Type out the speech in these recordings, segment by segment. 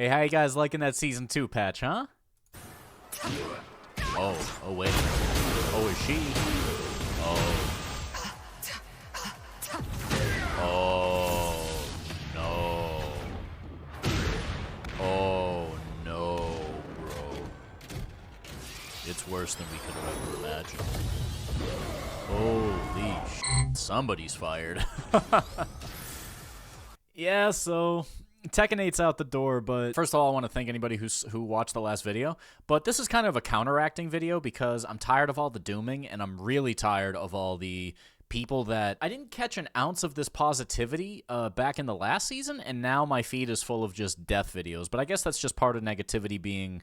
Hey, how you guys liking that Season 2 patch, huh? Oh wait. Oh, is she? Oh, no. Oh, no, bro. It's worse than we could have ever imagined. Holy shit. Somebody's fired. Yeah, so Tekken 8's out the door, but first of all, I want to thank anybody who watched the last video. But this is kind of a counteracting video because I'm tired of all the dooming, and I'm really tired of all the people that I didn't catch an ounce of this positivity back in the last season, and now my feed is full of just death videos. But I guess that's just part of negativity being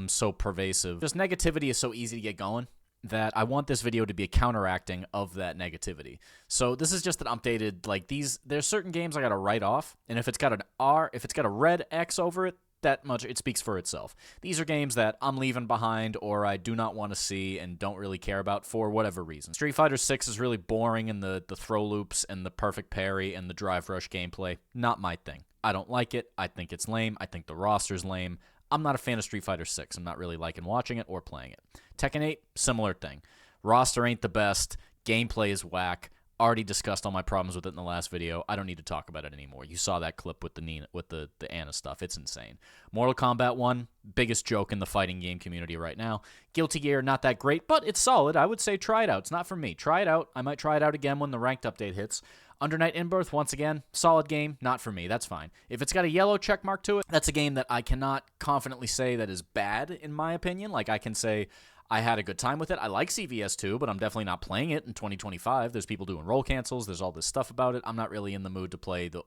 so pervasive. Just negativity is so easy to get going that I want this video to be a counteracting of that negativity. So this is just an updated, like, there's certain games I gotta write off, and if it's got a red X over it, that much, it speaks for itself. These are games that I'm leaving behind or I do not want to see and don't really care about for whatever reason. Street Fighter 6 is really boring in the throw loops and the perfect parry and the drive rush gameplay. Not my thing. I don't like it. I think it's lame. I think the roster's lame. I'm not a fan of Street Fighter 6. I'm not really liking watching it or playing it. Tekken 8, similar thing. Roster ain't the best. Gameplay is whack. Already discussed all my problems with it in the last video. I don't need to talk about it anymore. You saw that clip with the Anna stuff. It's insane. Mortal Kombat 1, biggest joke in the fighting game community right now. Guilty Gear, not that great, but it's solid. I would say try it out. It's not for me. Try it out. I might try it out again when the ranked update hits. Under Night In-Birth, once again, solid game, not for me. That's fine. If it's got a yellow check mark to it, that's a game that I cannot confidently say that is bad, in my opinion. Like, I can say I had a good time with it. I like CVS2, but I'm definitely not playing it in 2025. There's people doing roll cancels. There's all this stuff about it. I'm not really in the mood to play the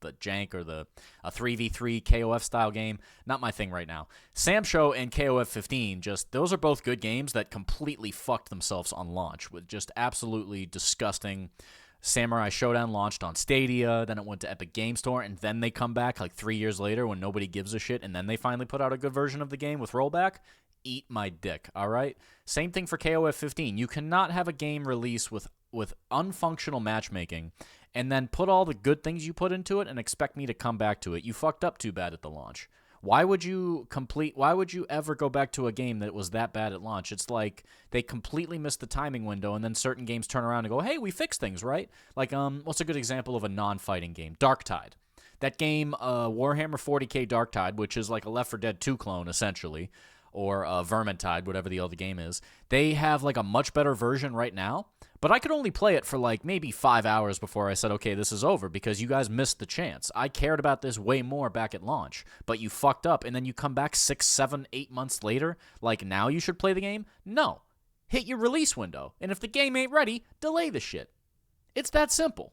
jank or a 3v3 KOF style game. Not my thing right now. Sam Show and KOF 15, those are both good games that completely fucked themselves on launch with just absolutely disgusting. Samurai Showdown launched on Stadia, then it went to Epic Game Store, and then they come back like 3 years later when nobody gives a shit, and then they finally put out a good version of the game with rollback. Eat my dick, all right? Same thing for KOF 15. You cannot have a game release with unfunctional matchmaking and then put all the good things you put into it and expect me to come back to it. You fucked up too bad at the launch. Why would you ever go back to a game that was that bad at launch? It's like they completely missed the timing window, and then certain games turn around and go, hey, we fixed things, right? Like, what's a good example of a non-fighting game? Darktide. That game, Warhammer 40k Darktide, which is like a Left 4 Dead 2 clone, essentially, or Vermintide, whatever the other game is, they have like a much better version right now, but I could only play it for like maybe 5 hours before I said, okay, this is over, because you guys missed the chance. I cared about this way more back at launch, but you fucked up, and then you come back 6, 7, 8 months later, like now you should play the game? No. Hit your release window, and if the game ain't ready, delay the shit. It's that simple.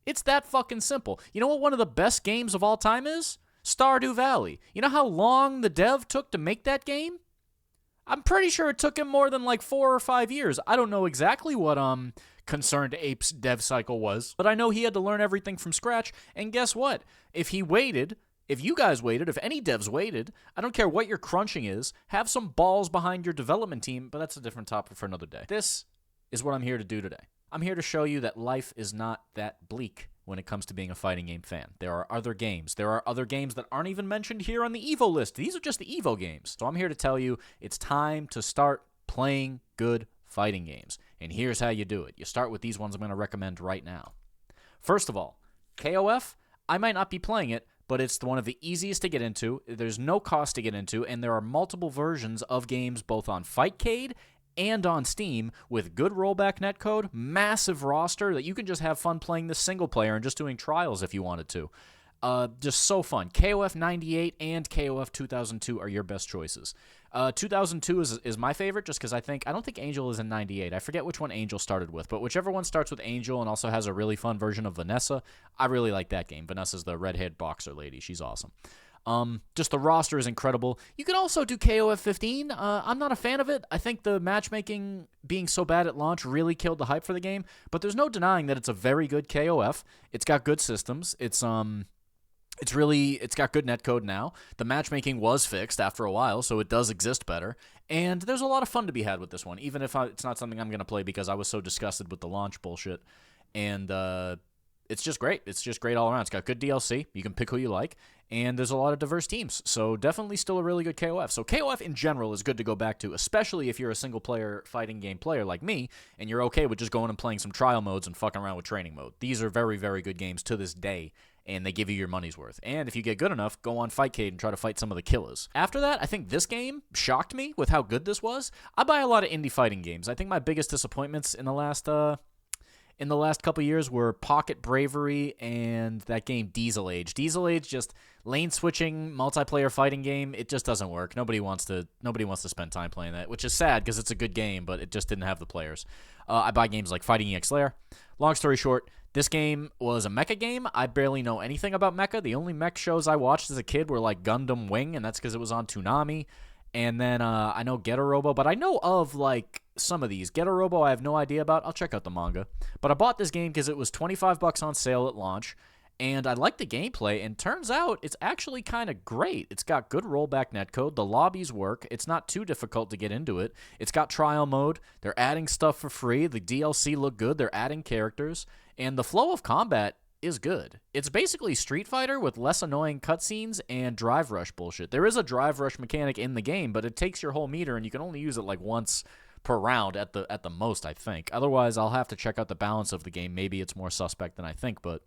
It's that fucking simple. You know what one of the best games of all time is? Stardew Valley. You know how long the dev took to make that game? I'm pretty sure it took him more than like 4 or 5 years. I don't know exactly what Concerned Apes dev cycle was, but I know he had to learn everything from scratch, and guess what? If you guys waited, if any devs waited, I don't care what your crunching is, have some balls behind your development team, but that's a different topic for another day. This is what I'm here to do today. I'm here to show you that life is not that bleak when it comes to being a fighting game fan. There are other games. There are other games that aren't even mentioned here on the EVO list. These are just the EVO games. So I'm here to tell you it's time to start playing good fighting games. And here's how you do it. You start with these ones I'm going to recommend right now. First of all, KOF, I might not be playing it, but it's one of the easiest to get into. There's no cost to get into, and there are multiple versions of games both on Fightcade and on Steam with good rollback netcode, massive roster that you can just have fun playing the single player and just doing trials if you wanted to. Just so fun. KOF 98 and KOF 2002 are your best choices. 2002 is my favorite just because I don't think Angel is in 98. I forget which one Angel started with, but whichever one starts with Angel and also has a really fun version of Vanessa, I really like that game. Vanessa's the redhead boxer lady. She's awesome. Just the roster is incredible. You can also do KOF 15. I'm not a fan of it. I think the matchmaking being so bad at launch really killed the hype for the game, but there's no denying that it's a very good KOF. It's got good systems. It's got good netcode now. The matchmaking was fixed after a while, so it does exist better. And there's a lot of fun to be had with this one, even if it's not something I'm going to play because I was so disgusted with the launch bullshit. And it's just great. It's just great all around. It's got good DLC. You can pick who you like, and there's a lot of diverse teams. So definitely still a really good KOF. So KOF in general is good to go back to, especially if you're a single-player fighting game player like me, and you're okay with just going and playing some trial modes and fucking around with training mode. These are very, very good games to this day, and they give you your money's worth. And if you get good enough, go on Fightcade and try to fight some of the killers. After that, I think this game shocked me with how good this was. I buy a lot of indie fighting games. I think my biggest disappointments in the last couple years were Pocket Bravery and that game Diesel Age. Diesel Age, just lane switching multiplayer fighting game. It just doesn't work. Nobody wants to spend time playing that, which is sad because it's a good game, but it just didn't have the players. I buy games like Fighting EX Lair. Long story short, this game was a mecha game. I barely know anything about mecha. The only mech shows I watched as a kid were like Gundam Wing, and that's because it was on Toonami. And then I know Getter Robo, but I know of like some of these. Getter Robo I have no idea about. I'll check out the manga. But I bought this game because it was $25 on sale at launch, and I liked the gameplay, and turns out it's actually kind of great. It's got good rollback netcode. The lobbies work. It's not too difficult to get into it. It's got trial mode. They're adding stuff for free. The DLC look good. They're adding characters. And the flow of combat is good. It's basically Street Fighter with less annoying cutscenes and drive rush bullshit. There is a drive rush mechanic in the game, but it takes your whole meter, and you can only use it like once per round at the most, I think. Otherwise, I'll have to check out the balance of the game. Maybe it's more suspect than I think, but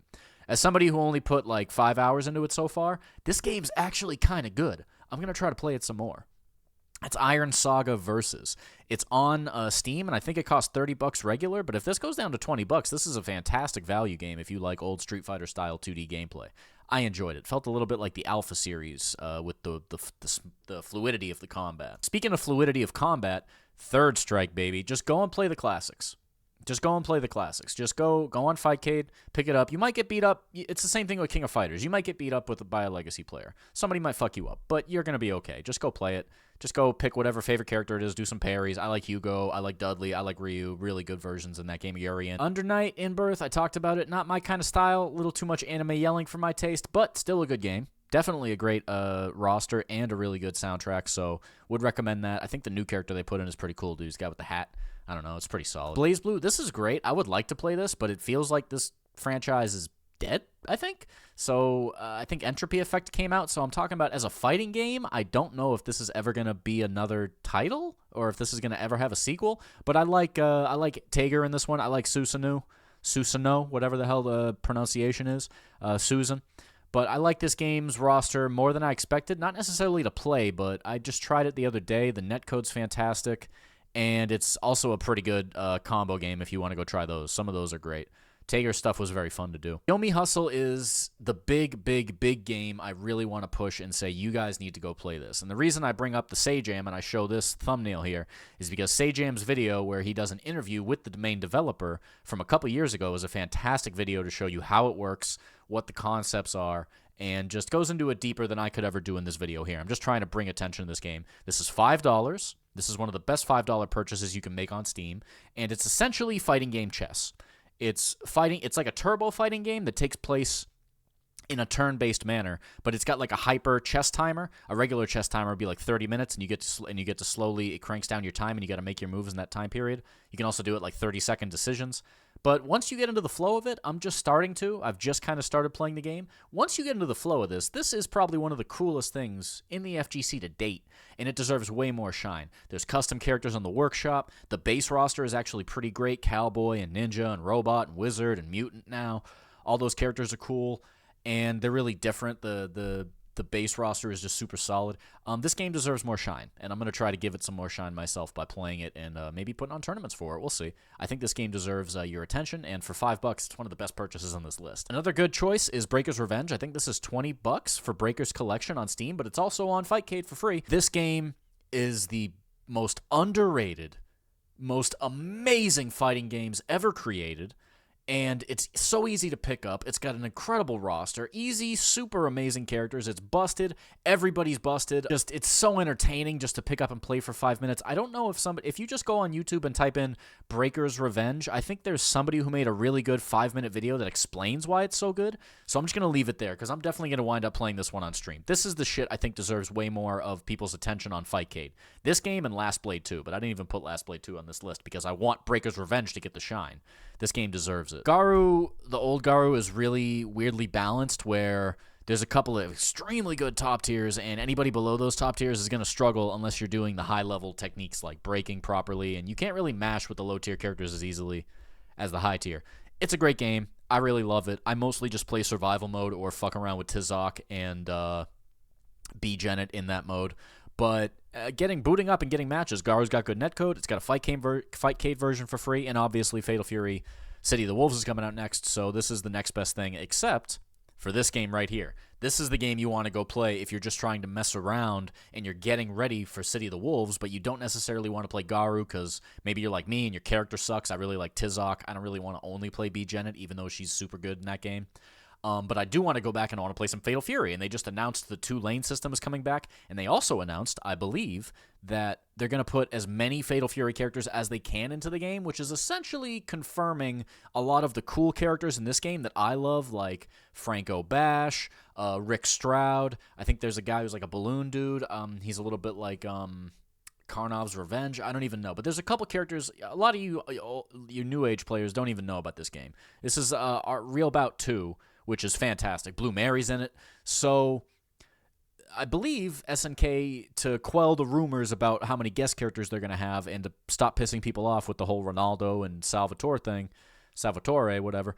as somebody who only put like 5 hours into it so far, this game's actually kind of good. I'm going to try to play it some more. It's Iron Saga Versus. It's on Steam, and I think it costs $30 regular, but if this goes down to $20, this is a fantastic value game if you like old Street Fighter style 2D gameplay. I enjoyed it. Felt a little bit like the Alpha series with the fluidity of the combat. Speaking of fluidity of combat, Third Strike, baby. Just go and play the classics. Just go and play the classics. Just go on Fightcade, pick it up. You might get beat up. It's the same thing with King of Fighters. You might get beat up by a legacy player. Somebody might fuck you up, but you're going to be okay. Just go play it. Just go pick whatever favorite character it is, do some parries. I like Hugo, I like Dudley, I like Ryu. Really good versions in that game. Yuri. Under Night, In Birth, I talked about it. Not my kind of style. A little too much anime yelling for my taste, but still a good game. Definitely a great roster and a really good soundtrack, so would recommend that. I think the new character they put in is pretty cool, dude. This guy with the hat. I don't know. It's pretty solid. Blazblue, this is great. I would like to play this, but it feels like this franchise is dead, I think. So I think Entropy Effect came out, so I'm talking about as a fighting game. I don't know if this is ever going to be another title or if this is going to ever have a sequel, but I like Tager in this one. I like Susanoo, whatever the hell the pronunciation is, Susan. But I like this game's roster more than I expected. Not necessarily to play, but I just tried it the other day. The netcode's fantastic, and it's also a pretty good combo game if you want to go try those. Some of those are great. Tager stuff was very fun to do. YOMI Hustle is the big game I really want to push and say you guys need to go play this. And the reason I bring up the Sajam and I show this thumbnail here is because Sajam's video where he does an interview with the main developer from a couple years ago is a fantastic video to show you how it works, what the concepts are, and just goes into it deeper than I could ever do in this video here. I'm just trying to bring attention to this game. This is $5. This is one of the best $5 purchases you can make on Steam, and it's essentially fighting game chess. It's like a turbo fighting game that takes place in a turn-based manner, but it's got like a hyper chess timer. A regular chess timer would be like 30 minutes, and you get to slowly, it cranks down your time, and you got to make your moves in that time period. You can also do it like 30-second decisions. But once you get into the flow of it, I've just kind of started playing the game. Once you get into the flow of this is probably one of the coolest things in the FGC to date, and it deserves way more shine. There's custom characters on the workshop. The base roster is actually pretty great. Cowboy and Ninja and Robot and Wizard and Mutant now. All those characters are cool, and they're really different. The base roster is just super solid. This game deserves more shine, and I'm going to try to give it some more shine myself by playing it and maybe putting on tournaments for it. We'll see. I think this game deserves your attention, and for $5, it's one of the best purchases on this list. Another good choice is Breaker's Revenge. I think this is $20 for Breaker's Collection on Steam, but it's also on Fightcade for free. This game is the most underrated, most amazing fighting games ever created. And it's so easy to pick up. It's got an incredible roster. Easy, super amazing characters. It's busted. Everybody's busted. It's so entertaining just to pick up and play for 5 minutes. I don't know if you just go on YouTube and type in Breaker's Revenge, I think there's somebody who made a really good 5-minute video that explains why it's so good. So I'm just going to leave it there because I'm definitely going to wind up playing this one on stream. This is the shit I think deserves way more of people's attention on Fightcade. This game and Last Blade 2, but I didn't even put Last Blade 2 on this list because I want Breaker's Revenge to get the shine. This game deserves deserves it. Garou, the old Garou, is really weirdly balanced where there's a couple of extremely good top tiers, and anybody below those top tiers is going to struggle unless you're doing the high-level techniques like breaking properly, and you can't really mash with the low-tier characters as easily as the high tier. It's a great game. I really love it. I mostly just play survival mode or fuck around with Tizok and B-gen it in that mode. But booting up and getting matches, Garou's got good netcode. It's got a Fight Cave version for free, and obviously Fatal Fury City of the Wolves is coming out next, so this is the next best thing, except for this game right here. This is the game you want to go play if you're just trying to mess around and you're getting ready for City of the Wolves, but you don't necessarily want to play Garou because maybe you're like me and your character sucks. I really like Tizok. I don't really want to only play B-Genet, even though she's super good in that game. But I do want to go back and I want to play some Fatal Fury, and they just announced the 2-lane system is coming back, and they also announced, I believe, that they're going to put as many Fatal Fury characters as they can into the game, which is essentially confirming a lot of the cool characters in this game that I love, like Franco Bash, Rick Stroud. I think there's a guy who's like a balloon dude. He's a little bit like Karnov's Revenge. I don't even know. But there's a couple characters. A lot of you new age players don't even know about this game. This is our Real Bout 2, which is fantastic. Blue Mary's in it. So I believe SNK, to quell the rumors about how many guest characters they're going to have and to stop pissing people off with the whole Ronaldo and Salvatore thing, whatever,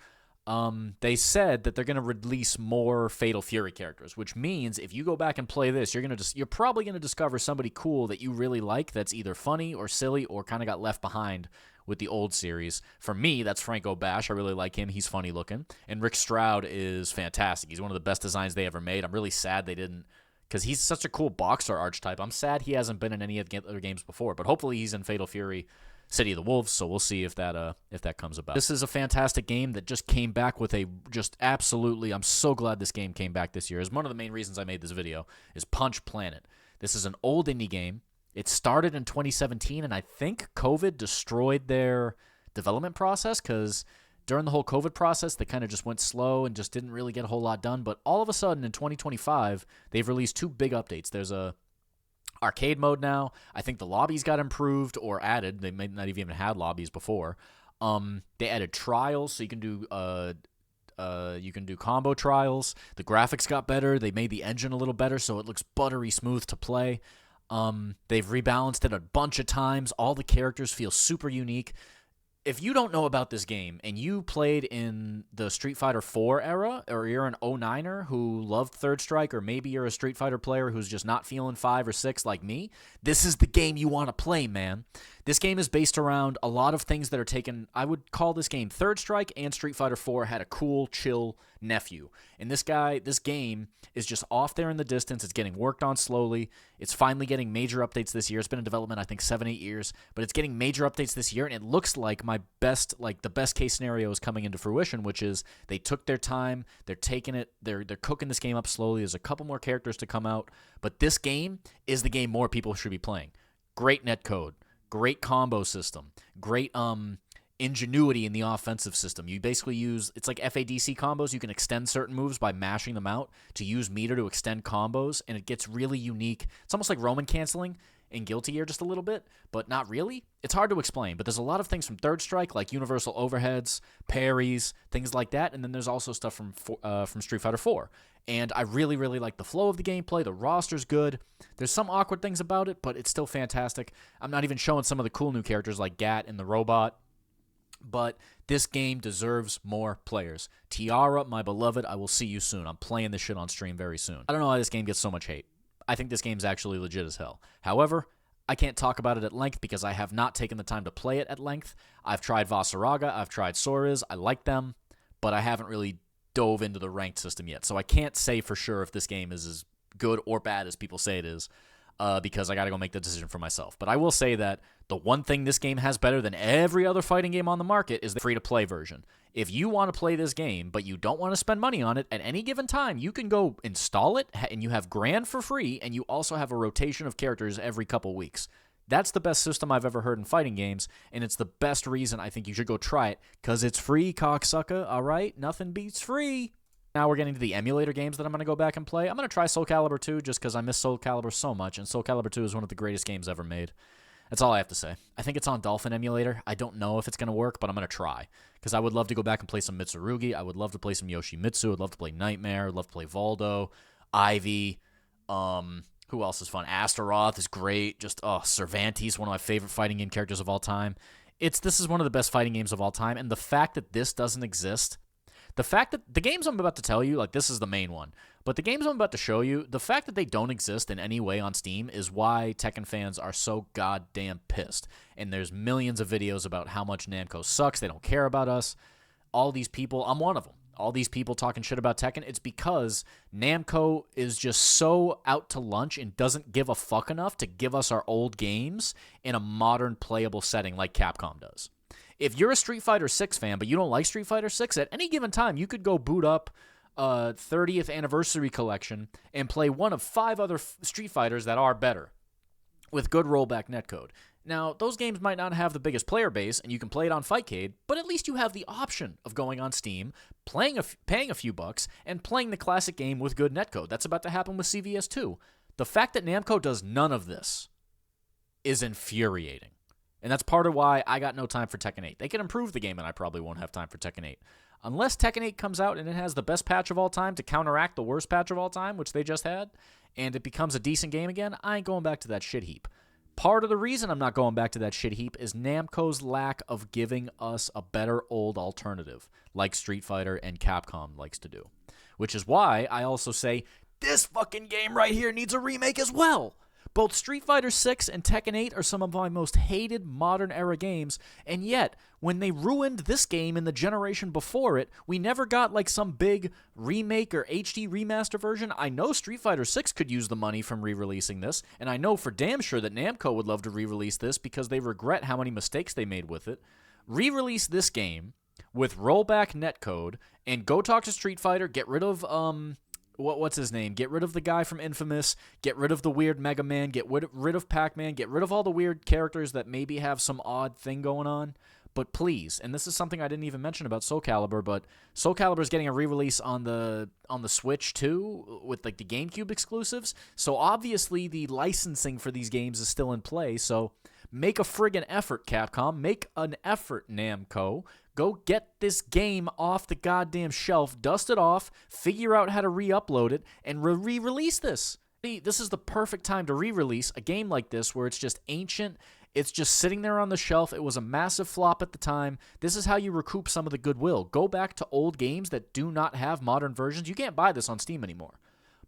they said that they're going to release more Fatal Fury characters, which means if you go back and play this, you're probably going to discover somebody cool that you really like that's either funny or silly or kind of got left behind with the old series. For me, that's Franco Bash. I really like him. He's funny looking. And Rick Stroud is fantastic. He's one of the best designs they ever made. I'm really sad they didn't, because he's such a cool boxer archetype. I'm sad he hasn't been in any of the other games before, but hopefully he's in Fatal Fury City of the Wolves, so we'll see if that comes about. This is a fantastic game that just came back with I'm so glad this game came back this year. Is one of the main reasons I made this video, is Punch Planet. This is an old indie game. It started in 2017, and I think COVID destroyed their development process, because during the whole COVID process, they kind of just went slow and just didn't really get a whole lot done. But all of a sudden, in 2025, they've released 2 big updates. There's a arcade mode now. I think the lobbies got improved or added. They may not have even had lobbies before. They added trials, so you can do combo trials. The graphics got better. They made the engine a little better, so it looks buttery smooth to play. They've rebalanced it a bunch of times. All the characters feel super unique. If you don't know about this game and you played in the Street Fighter 4 era, or you're an 09er who loved Third Strike, or maybe you're a Street Fighter player who's just not feeling 5 or 6 like me, this is the game you want to play, man. This game is based around a lot of things that are taken. I would call this game Third Strike and Street Fighter 4 had a cool, chill nephew. And this game is just off there in the distance. It's getting worked on slowly. It's finally getting major updates this year. It's been in development, I think, 7-8 years, but it's getting major updates this year, and it looks like the best case scenario is coming into fruition, which is they took their time, they're taking it, they're cooking this game up slowly. There's a couple more characters to come out, but this game is the game more people should be playing. Great netcode, great combo system, great ingenuity in the offensive system. You basically it's like FADC combos. You can extend certain moves by mashing them out to use meter to extend combos, and it gets really unique. It's almost like Roman canceling in Guilty Gear just a little bit, but not really. It's hard to explain, but there's a lot of things from Third Strike, like universal overheads, parries, things like that, and then there's also stuff from Street Fighter 4. And I really, really like the flow of the gameplay. The roster's good. There's some awkward things about it, but it's still fantastic. I'm not even showing some of the cool new characters like Gat and the Robot, but this game deserves more players. Tiara, my beloved, I will see you soon. I'm playing this shit on stream very soon. I don't know why this game gets so much hate. I think this game's actually legit as hell. However, I can't talk about it at length because I have not taken the time to play it at length. I've tried Vasaraga, I've tried Soriz, I like them, but I haven't really dove into the ranked system yet. So I can't say for sure if this game is as good or bad as people say it is, because I gotta go make the decision for myself. But I will say that the one thing this game has better than every other fighting game on the market is the free-to-play version. If you want to play this game, but you don't want to spend money on it, at any given time, you can go install it, and you have Grand for free, and you also have a rotation of characters every couple weeks. That's the best system I've ever heard in fighting games, and it's the best reason I think you should go try it, because it's free, cocksucker, alright? Nothing beats free. Now we're getting to the emulator games that I'm going to go back and play. I'm going to try Soul Calibur 2 just because I miss Soul Calibur so much, and Soul Calibur 2 is one of the greatest games ever made. That's all I have to say. I think it's on Dolphin Emulator. I don't know if it's going to work, but I'm going to try. Because I would love to go back and play some Mitsurugi. I would love to play some Yoshimitsu. I'd love to play Nightmare. I'd love to play Voldo, Ivy. Who else is fun? Astaroth is great. Just, Cervantes, one of my favorite fighting game characters of all time. This is one of the best fighting games of all time. And the fact that this doesn't exist, the fact that the games I'm about to tell you, like this is the main one, but the games I'm about to show you, the fact that they don't exist in any way on Steam is why Tekken fans are so goddamn pissed. And there's millions of videos about how much Namco sucks. They don't care about us. All these people, I'm one of them. All these people talking shit about Tekken, it's because Namco is just so out to lunch and doesn't give a fuck enough to give us our old games in a modern playable setting like Capcom does. If you're a Street Fighter 6 fan, but you don't like Street Fighter 6, at any given time, you could go boot up a 30th Anniversary Collection and play one of 5 other Street Fighters that are better with good rollback netcode. Now, those games might not have the biggest player base, and you can play it on Fightcade, but at least you have the option of going on Steam, paying a few bucks, and playing the classic game with good netcode. That's about to happen with CVS 2. The fact that Namco does none of this is infuriating. And that's part of why I got no time for Tekken 8. They can improve the game, and I probably won't have time for Tekken 8. Unless Tekken 8 comes out and it has the best patch of all time to counteract the worst patch of all time, which they just had, and it becomes a decent game again, I ain't going back to that shit heap. Part of the reason I'm not going back to that shit heap is Namco's lack of giving us a better old alternative, like Street Fighter and Capcom likes to do. Which is why I also say, this fucking game right here needs a remake as well! Both Street Fighter 6 and Tekken 8 are some of my most hated modern-era games, and yet, when they ruined this game in the generation before it, we never got like some big remake or HD remaster version. I know Street Fighter 6 could use the money from re-releasing this, and I know for damn sure that Namco would love to re-release this because they regret how many mistakes they made with it. Re-release this game with rollback netcode, and go talk to Street Fighter, get rid of, what's his name? Get rid of the guy from Infamous. Get rid of the weird Mega Man. Get rid of Pac-Man. Get rid of all the weird characters that maybe have some odd thing going on. But please, and this is something I didn't even mention about Soul Calibur, but Soul Calibur is getting a re-release on the Switch too, with like the GameCube exclusives. So obviously the licensing for these games is still in play. So make a friggin' effort, Capcom. Make an effort, Namco. Go get this game off the goddamn shelf, dust it off, figure out how to re-upload it, and re-release this. This is the perfect time to re-release a game like this where it's just ancient, it's just sitting there on the shelf, it was a massive flop at the time. This is how you recoup some of the goodwill. Go back to old games that do not have modern versions. You can't buy this on Steam anymore.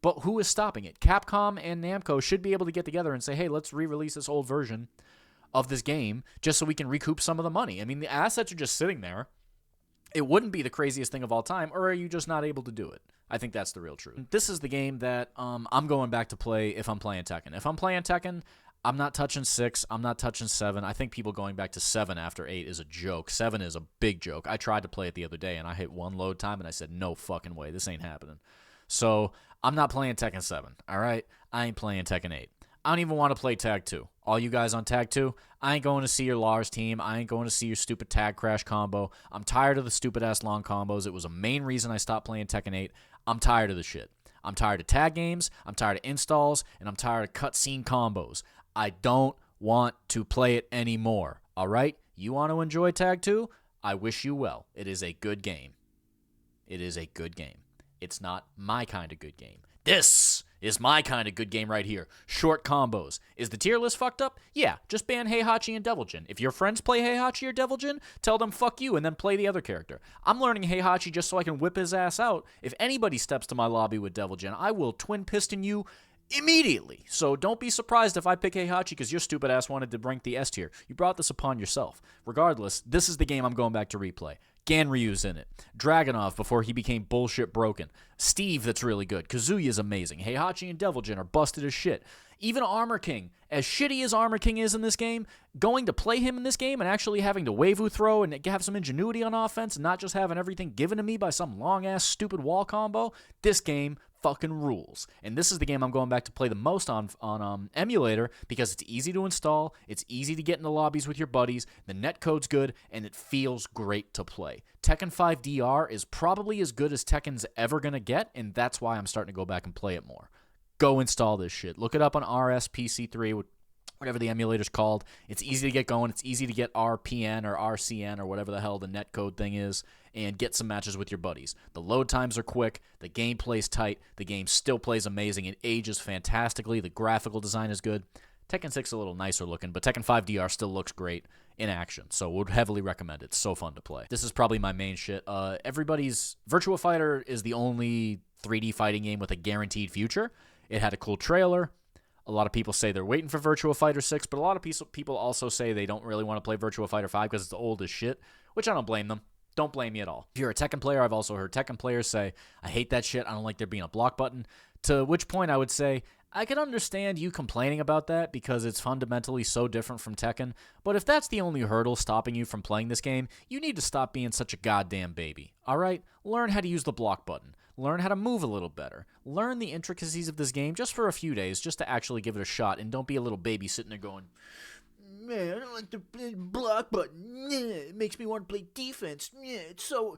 But who is stopping it? Capcom and Namco should be able to get together and say, hey, let's re-release this old version of this game just so we can recoup some of the money. I mean, the assets are just sitting there. It wouldn't be the craziest thing of all time, or are you just not able to do it? I think that's the real truth. This is the game that I'm going back to play if I'm playing Tekken. If I'm playing Tekken, I'm not touching 6. I'm not touching 7. I think people going back to 7 after 8 is a joke. 7 is a big joke. I tried to play it the other day, and I hit one load time, and I said, no fucking way. This ain't happening. So I'm not playing Tekken 7, all right? I ain't playing Tekken 8. I don't even want to play Tag 2. All you guys on Tag 2, I ain't going to see your Lars team. I ain't going to see your stupid tag crash combo. I'm tired of the stupid-ass long combos. It was a main reason I stopped playing Tekken 8. I'm tired of the shit. I'm tired of tag games. I'm tired of installs. And I'm tired of cutscene combos. I don't want to play it anymore. All right? You want to enjoy Tag 2? I wish you well. It is a good game. It is a good game. It's not my kind of good game. This is my kind of good game right here. Short combos. Is the tier list fucked up? Yeah, just ban Heihachi and Devil Jin. If your friends play Heihachi or Devil Jin, tell them fuck you and then play the other character. I'm learning Heihachi just so I can whip his ass out. If anybody steps to my lobby with Devil Jin, I will twin piston you immediately. So don't be surprised if I pick Heihachi because your stupid ass wanted to rank the S tier. You brought this upon yourself. Regardless, this is the game I'm going back to replay. Ganryu's in it. Dragunov before he became bullshit broken. Steve that's really good. Kazuya's amazing. Heihachi and Devil Jin are busted as shit. Even Armor King, as shitty as Armor King is in this game, going to play him in this game and actually having to waifu throw and have some ingenuity on offense and not just having everything given to me by some long-ass stupid wall combo, this game fucking rules. And this is the game I'm going back to play the most on emulator because it's easy to install, it's easy to get into lobbies with your buddies, the netcode's good, and it feels great to play. Tekken 5 DR is probably as good as Tekken's ever going to get, and that's why I'm starting to go back and play it more. Go install this shit. Look it up on RSPC3, whatever the emulator's called. It's easy to get going. It's easy to get RPN or RCN or whatever the hell the netcode thing is and get some matches with your buddies. The load times are quick. The game plays tight. The game still plays amazing. It ages fantastically. The graphical design is good. Tekken 6 is a little nicer looking, but Tekken 5 DR still looks great in action, so would heavily recommend it. It's so fun to play. This is probably my main shit. Everybody's Virtua Fighter is the only 3D fighting game with a guaranteed future. It had a cool trailer. A lot of people say they're waiting for Virtua Fighter 6, but a lot of people also say they don't really want to play Virtua Fighter 5 because it's old as shit, which I don't blame them. Don't blame me at all. If you're a Tekken player, I've also heard Tekken players say, I hate that shit, I don't like there being a block button, to which point I would say, I can understand you complaining about that because it's fundamentally so different from Tekken, but if that's the only hurdle stopping you from playing this game, you need to stop being such a goddamn baby, alright? Learn how to use the block button. Learn how to move a little better. Learn the intricacies of this game just for a few days, just to actually give it a shot, and don't be a little baby sitting there going, man, I don't like the block button. It makes me want to play defense. It's so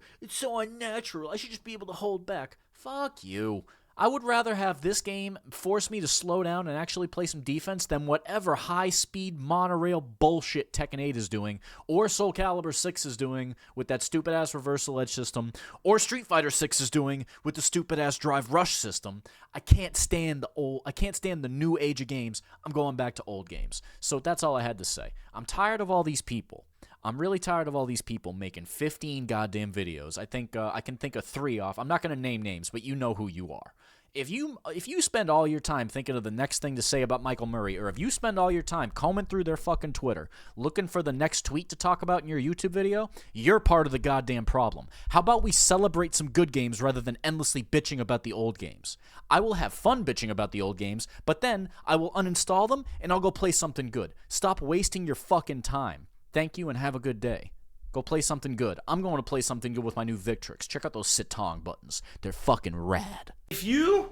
unnatural. I should just be able to hold back. Fuck you. I would rather have this game force me to slow down and actually play some defense than whatever high-speed monorail bullshit Tekken 8 is doing, or Soul Calibur 6 is doing with that stupid-ass reversal edge system, or Street Fighter 6 is doing with the stupid-ass drive rush system. I can't stand the new age of games. I'm going back to old games. So that's all I had to say. I'm tired of all these people. I'm really tired of all these people making 15 goddamn videos. I think I can think of 3 off. I'm not going to name names, but you know who you are. If you spend all your time thinking of the next thing to say about Michael Murray, or if you spend all your time combing through their fucking Twitter, looking for the next tweet to talk about in your YouTube video, you're part of the goddamn problem. How about we celebrate some good games rather than endlessly bitching about the old games? I will have fun bitching about the old games, but then I will uninstall them and I'll go play something good. Stop wasting your fucking time. Thank you and have a good day. Go play something good. I'm going to play something good with my new Victrix. Check out those Sitong buttons. They're fucking rad. It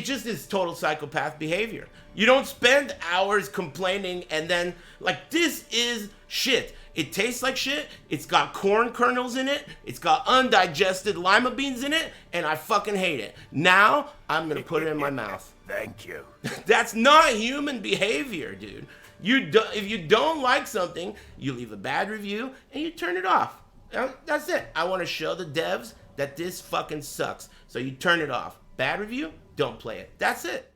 just is total psychopath behavior. You don't spend hours complaining and then, like, this is shit. It tastes like shit. It's got corn kernels in it. It's got undigested lima beans in it, and I fucking hate it. Now, I'm going to put it in my mouth. Thank you. That's not human behavior, dude. If you don't like something, you leave a bad review and you turn it off. That's it. I want to show the devs that this fucking sucks. So you turn it off. Bad review, don't play it. That's it.